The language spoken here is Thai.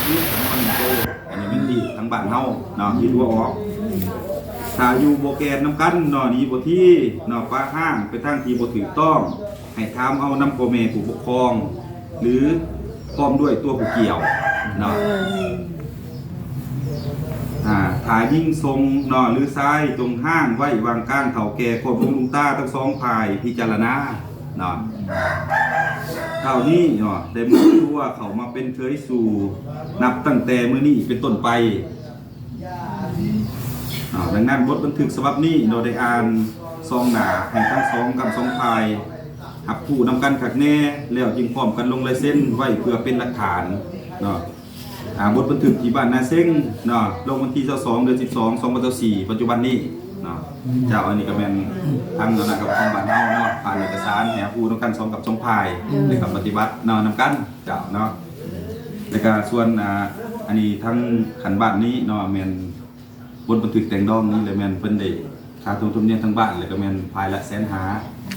ที่2,000โตอันนี้เป็นที่ทางบ้านเฮาเนาะที่ทั่วออกถ้าอยู่โบแกนน้ำกันเนาะนี่บ่ที่เนาะป้าห้างไปทางที่บ่ถูกต้องให้ถามเอานำพ่อแม่ผู้ปกครองหรือพร้อมด้วยตัวผู้เกี่ยวเนาะถ่ายยิ่งทรงเนาะหรือซ้ายตรงห้างไว้วางก้างเฒ่าแก่คนลุงตาทั้งสองฝ่ายพิจารณาเนาะเท่านี้เนาะแต่มื้อรู้ว่าเขามาเป็นเคยสู่นับตั้งแต่มื้อนี้เป็นต้นไปดังนั้นบทบันทึกฉบับนี้เราได้อ่านซองหนาให้ทั้งสองกับสองฝ่ายหับผู้นำกันขักแน่แล้วจึงพร้อมกันลงลายเส้นไว้เพื่อเป็นหลักฐานเนาะบทบันทึกที่บ้านนาเซ้งเนาะลงวันที่22 เดือน 12 2024ปัจจุบันนี้เนาะเจ้าอันนี้ก็เป็นทางนากับทางบ้านเฮาเนาะผ่านเอกสารแหนผู้นำกันสองกับสองฝ่ายในกับปฏิบัติเนาะนำกันเจ้าเนาะแล้วก็ส่วนอันนี้ทั้งขันบ้านนี้เนาะแม่นบทบันทึกแต่งดองนี้เลยแม่นเพิ่นได้ค่าทุนเนียนทั้งบ้านเลยก็แม่นภายละ150,000